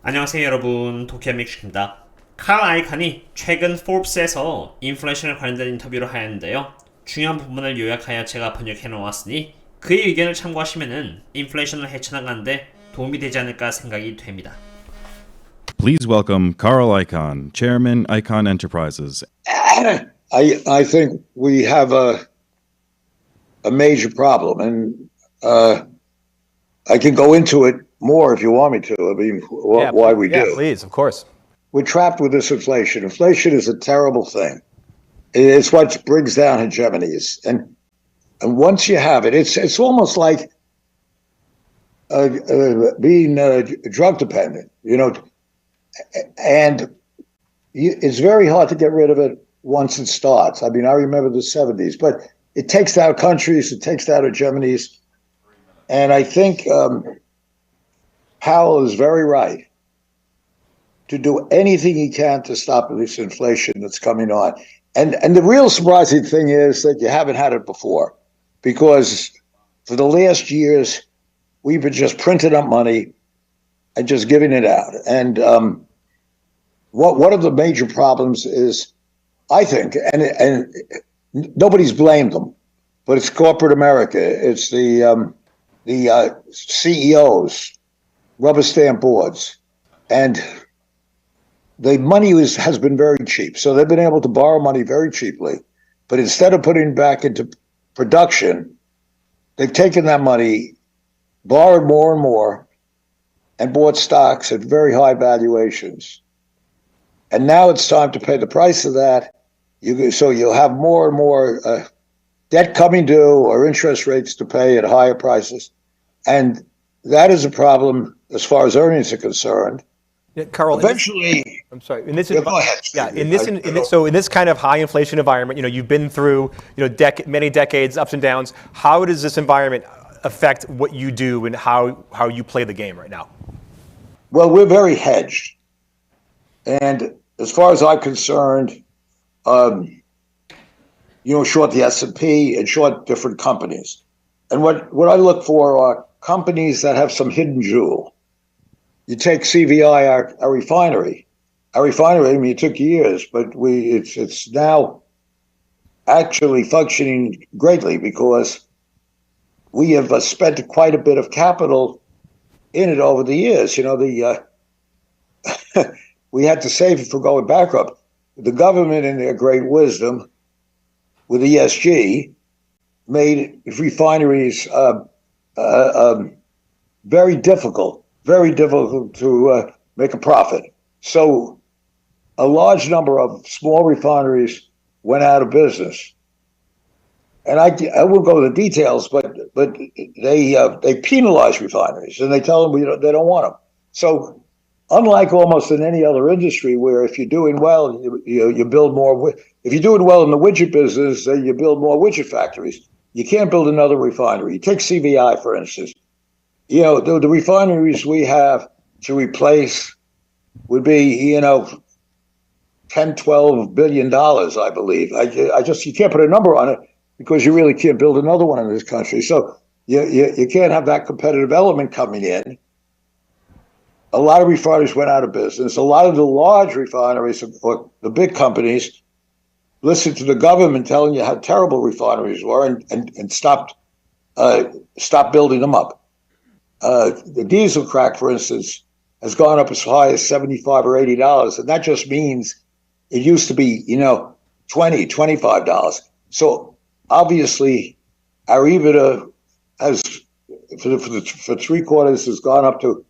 안녕하세요 여러분, 도키부부입니다. 칼아이칸이 최근 포브스에서 인플레이션에 관련된 인터뷰를 하였는데요. 중요한 부분을 요약하여 제가 번역해 놓았으니 그의 의견을 참고하시면 인플레이션을 헤쳐나가는데 도움이 되지 않을까 생각이 됩니다. Please welcome Carl Icahn, Chairman, Icahn Enterprises. I think we have a major problem, and I can go into it more if you want me to. I mean, why we do. Yeah, please, of course. We're trapped with this inflation. Inflation is a terrible thing. It's what brings down hegemonies. And once you have it, it's almost like being drug dependent, you know, and it's very hard to get rid of it once it starts. I mean, I remember the 70s, but it takes down countries, it takes down hegemonies. And I think Powell is very right to do anything he can to stop this inflation that's coming on. And the real surprising thing is that you haven't had it before, because for the last years, we've been just printing up money and just giving it out. And one of the major problems is, I think, and nobody's blamed them, but it's corporate America. It's the CEOs, rubber stamp boards, and the money has been very cheap. So they've been able to borrow money very cheaply, but instead of putting it back into production, they've taken that money, borrowed more and more, and bought stocks at very high valuations. And now it's time to pay the price of that. So you'll have more and more debt coming due or interest rates to pay at higher prices. And that is a problem as far as earnings are concerned. Yeah, Carl, eventually, I'm sorry. In this, go ahead. Yeah, in this kind of high inflation environment, you know, you've been through, you know, many decades, ups and downs. How does this environment affect what you do and how you play the game right now? Well, we're very hedged, and as far as I'm concerned, short the S&P and short different companies. And what I look for are companies that have some hidden jewel. You take CVI, our refinery. Our refinery, I mean, it took years, but it's now actually functioning greatly because we have spent quite a bit of capital in it over the years. You know, we had to save it for going bankrupt. The government, in their great wisdom, with ESG, made refineries very difficult to make a profit. So a large number of small refineries went out of business. And I won't go into the details, but they penalize refineries and they tell them they don't want them. So unlike almost in any other industry where if you're doing well, you build more. If you're doing well in the widget business, you build more widget factories. You can't build another refinery. You take CVI, for instance. You know, the refineries we have to replace would be, $10, $12 billion, I believe. You can't put a number on it because you really can't build another one in this country. So you can't have that competitive element coming in. A lot of refineries went out of business. A lot of the large refineries, or the big companies, listened to the government telling you how terrible refineries were and stopped building them up. The diesel crack, for instance, has gone up as high as $75 or $80, and that just means it used to be, $20, $25. So obviously, our EBITDA has, for 3 quarters, has gone up to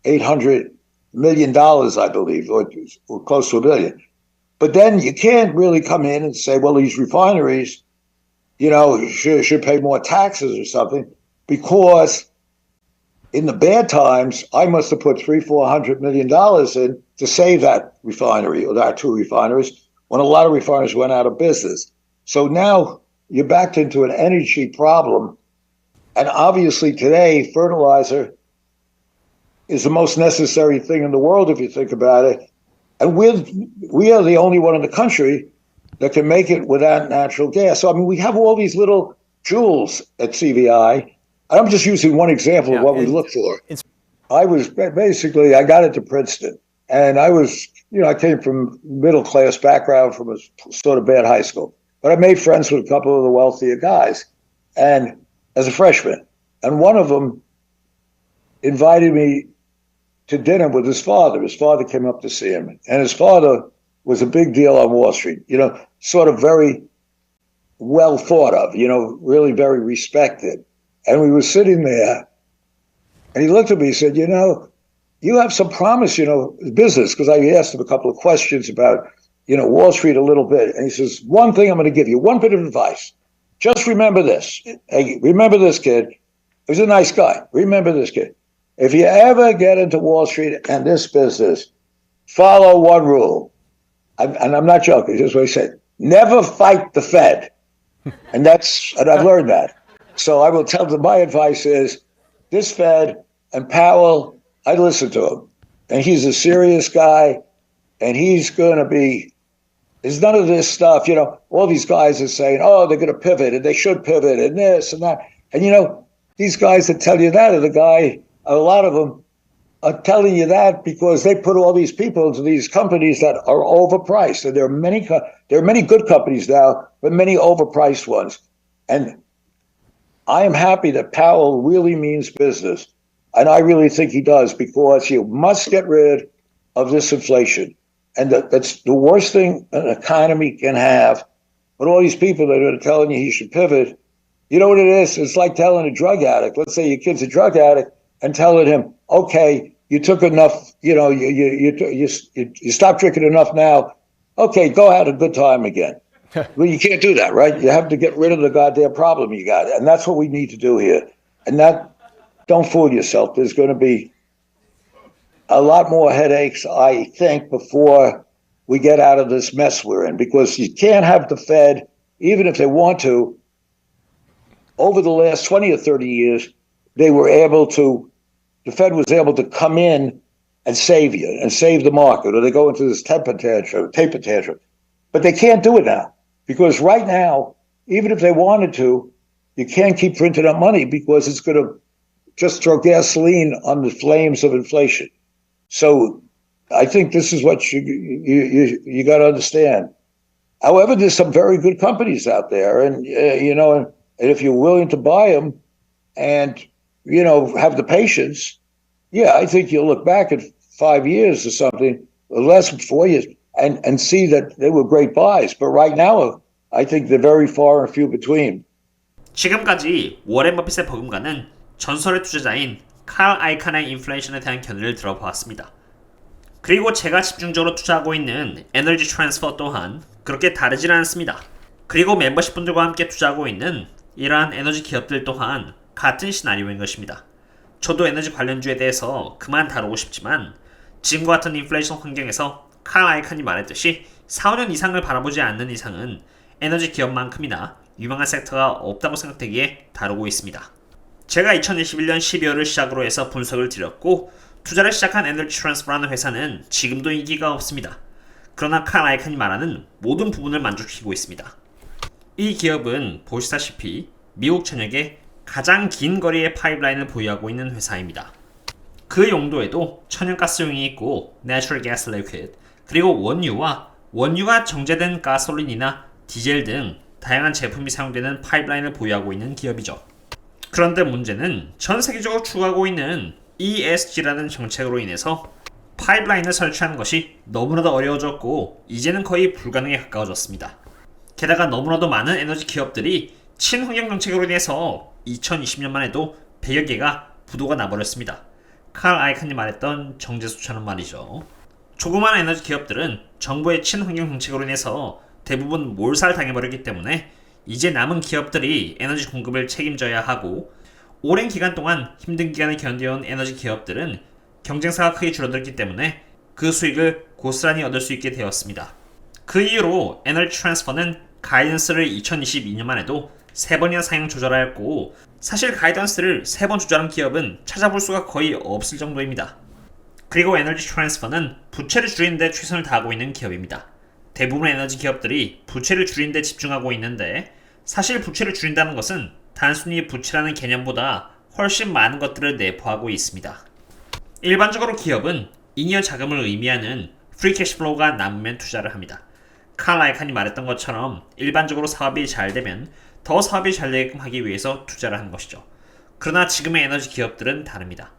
$800 million, I believe, or close to $1 billion. But then you can't really come in and say, well, these refineries, should pay more taxes or something, because in the bad times, I must have put $300-400 million in to save that refinery or that 2 refineries when a lot of refineries went out of business. So now you're backed into an energy problem. And obviously today, fertilizer is the most necessary thing in the world if you think about it. And we are the only one in the country that can make it without natural gas. So, I mean, we have all these little jewels at CVI. I'm just using one example of what we look for. I got into Princeton, and I came from middle class background from a sort of bad high school, but I made friends with a couple of the wealthier guys, and as a freshman, and one of them invited me to dinner with his father. His father came up to see him, and his father was a big deal on Wall Street, sort of very well thought of, really very respected. And we were sitting there, and he looked at me and said, you have some promise, business, because I asked him a couple of questions about, Wall Street a little bit. And he says, one thing I'm going to give you, one bit of advice. Just remember this. Hey, remember this, kid. He was a nice guy. Remember this, kid. If you ever get into Wall Street and this business, follow one rule. And I'm not joking. This is what he said. Never fight the Fed. And I've learned that. So I will tell them my advice is this Fed and Powell, I listen to him. And he's a serious guy. And he's going to be, there's none of this stuff. All these guys are saying, oh, they're going to pivot and they should pivot and this and that. And, these guys that tell you that a lot of them are telling you that because they put all these people into these companies that are overpriced. And there are many good companies now, but many overpriced ones. And I am happy that Powell really means business. And I really think he does, because you must get rid of this inflation. And that's the worst thing an economy can have. But all these people that are telling you he should pivot, you know what it is? It's like telling a drug addict. Let's say your kid's a drug addict, and telling him, okay, you took enough, you stopped drinking enough now. Okay, go have a good time again. Well, you can't do that, right? You have to get rid of the goddamn problem you got. And that's what we need to do here. And don't fool yourself. There's going to be a lot more headaches, I think, before we get out of this mess we're in, because you can't have the Fed, even if they want to. Over the last 20 or 30 years, the Fed was able to come in and save you and save the market, or they go into this taper tantrum. But they can't do it now, because right now, even if they wanted to, you can't keep printing up money, because it's going to just throw gasoline on the flames of inflation. So I think this is what you got to understand. However, there's some very good companies out there, and and if you're willing to buy them and have the patience, I think you'll look back at 5 years or something, or less than 4 years, and see that they were great buys. But right now, I think they're very far and few between. 지금까지 워렌 버핏의 버금가는 전설의 투자자인 칼아이칸의 인플레이션에 대한 견해를 들어보았습니다. 그리고 제가 집중적으로 투자하고 있는 에너지 트랜스퍼 또한 그렇게 다르진 않습니다. 그리고 멤버십 분들과 함께 투자하고 있는 이러한 에너지 기업들 또한 같은 시나리오인 것입니다. 저도 에너지 관련주에 대해서 그만 다루고 싶지만 지금과 같은 인플레이션 환경에서 칼아이칸이 말했듯이 4, 5년 이상을 바라보지 않는 이상은 에너지 기업만큼이나 유망한 섹터가 없다고 생각되기에 다루고 있습니다. 제가 2021년 12월을 시작으로 해서 분석을 드렸고 투자를 시작한 에너지 트랜스퍼라는 회사는 지금도 인기가 없습니다. 그러나 칼아이칸이 말하는 모든 부분을 만족시키고 있습니다. 이 기업은 보시다시피 미국 전역에 가장 긴 거리의 파이프라인을 보유하고 있는 회사입니다. 그 용도에도 천연가스용이 있고 Natural Gas Liquid, 그리고 원유가 정제된 가솔린이나 디젤 등 다양한 제품이 사용되는 파이프라인을 보유하고 있는 기업이죠. 그런데 문제는 전 세계적으로 추구하고 있는 ESG라는 정책으로 인해서 파이프라인을 설치하는 것이 너무나도 어려워졌고 이제는 거의 불가능에 가까워졌습니다. 게다가 너무나도 많은 에너지 기업들이 친환경 정책으로 인해서 2020년만 해도 100여 개가 부도가 나버렸습니다. 칼아이칸이 말했던 정제수처럼 말이죠. 조그마한 에너지 기업들은 정부의 친환경 정책으로 인해서 대부분 몰살당해버렸기 때문에 이제 남은 기업들이 에너지 공급을 책임져야 하고, 오랜 기간 동안 힘든 기간을 견뎌온 에너지 기업들은 경쟁사가 크게 줄어들기 때문에 그 수익을 고스란히 얻을 수 있게 되었습니다. 그 이후로 에너지 트랜스퍼는 가이던스를 2022년만 해도 3번이나 상향 조절하였고, 사실 가이던스를 3번 조절한 기업은 찾아볼 수가 거의 없을 정도입니다. 그리고 에너지 트랜스퍼는 부채를 줄이는 데 최선을 다하고 있는 기업입니다. 대부분의 에너지 기업들이 부채를 줄이는 데 집중하고 있는데, 사실 부채를 줄인다는 것은 단순히 부채라는 개념보다 훨씬 많은 것들을 내포하고 있습니다. 일반적으로 기업은 잉여 자금을 의미하는 프리 캐시플로우가 남으면 투자를 합니다. 칼아이칸이 말했던 것처럼 일반적으로 사업이 잘 되면 더 사업이 잘 되게끔 하기 위해서 투자를 하는 것이죠. 그러나 지금의 에너지 기업들은 다릅니다.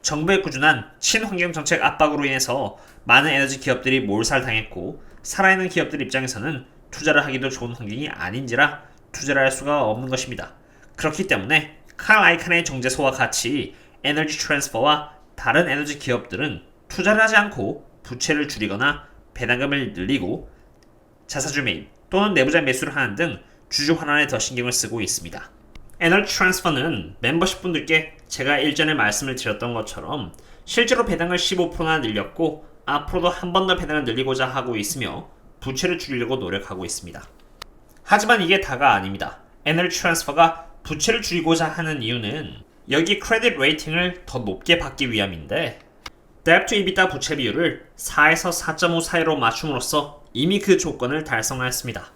정부의 꾸준한 친환경 정책 압박으로 인해서 많은 에너지 기업들이 몰살당했고 살아있는 기업들 입장에서는 투자를 하기도 좋은 환경이 아닌지라 투자를 할 수가 없는 것입니다. 그렇기 때문에 칼아이칸의 정제소와 같이 에너지 트랜스퍼와 다른 에너지 기업들은 투자를 하지 않고 부채를 줄이거나 배당금을 늘리고 자사주 매입 또는 내부자 매수를 하는 등 주주 환원에 더 신경을 쓰고 있습니다. 에너지 트랜스퍼는 멤버십 분들께 제가 일전에 말씀을 드렸던 것처럼 실제로 배당을 15%나 늘렸고 앞으로도 한 번 더 배당을 늘리고자 하고 있으며 부채를 줄이려고 노력하고 있습니다. 하지만 이게 다가 아닙니다. 에너지 트랜스퍼가 부채를 줄이고자 하는 이유는 여기 크레딧 레이팅을 더 높게 받기 위함인데 Debt to EBITDA 부채 비율을 4에서 4.5 사이로 맞춤으로써 이미 그 조건을 달성하였습니다.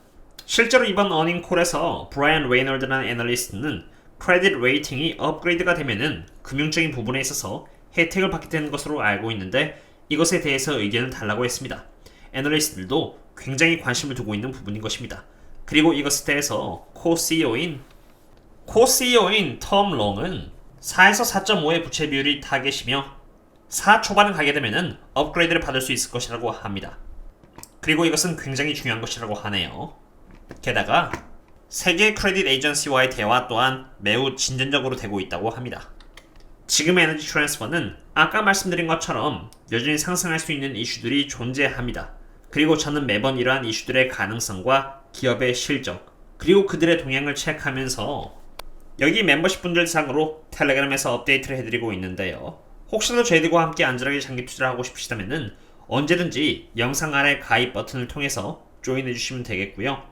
실제로 이번 어닝콜에서 브라이언 레이널드라는 애널리스트는 크레딧 레이팅이 업그레이드가 되면은 금융적인 부분에 있어서 혜택을 받게 되는 것으로 알고 있는데 이것에 대해서 의견을 달라고 했습니다. 애널리스트들도 굉장히 관심을 두고 있는 부분인 것입니다. 그리고 이것에 대해서 코-CEO인 텀 롱은 4에서 4.5의 부채 비율이 타겟이며 4 초반을 가게 되면은 업그레이드를 받을 수 있을 것이라고 합니다. 그리고 이것은 굉장히 중요한 것이라고 하네요. 게다가 세계 크레딧 에이전시와의 대화 또한 매우 진전적으로 되고 있다고 합니다. 지금의 에너지 트랜스퍼는 아까 말씀드린 것처럼 여전히 상승할 수 있는 이슈들이 존재합니다. 그리고 저는 매번 이러한 이슈들의 가능성과 기업의 실적 그리고 그들의 동향을 체크하면서 여기 멤버십 분들 상으로 텔레그램에서 업데이트를 해드리고 있는데요. 혹시라도 저희들과 함께 안전하게 장기 투자를 하고 싶으시다면 언제든지 영상 아래 가입 버튼을 통해서 조인해주시면 되겠고요.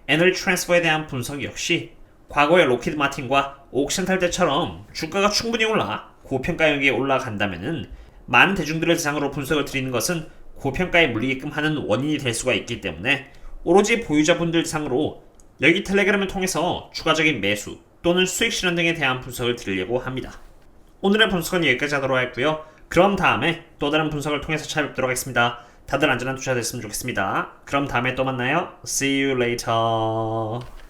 에너지 트랜스퍼에 대한 분석 역시 과거의 로키드 마틴과 옥션탈 때처럼 주가가 충분히 올라 고평가 영역에 올라간다면 많은 대중들을 대상으로 분석을 드리는 것은 고평가에 물리게끔 하는 원인이 될 수가 있기 때문에 오로지 보유자분들 대상으로 여기 텔레그램을 통해서 추가적인 매수 또는 수익 실현 등에 대한 분석을 드리려고 합니다. 오늘의 분석은 여기까지 하도록 하겠고요. 그럼 다음에 또 다른 분석을 통해서 찾아뵙도록 하겠습니다. 다들 안전한 투자 됐으면 좋겠습니다. 그럼 다음에 또 만나요. See you later.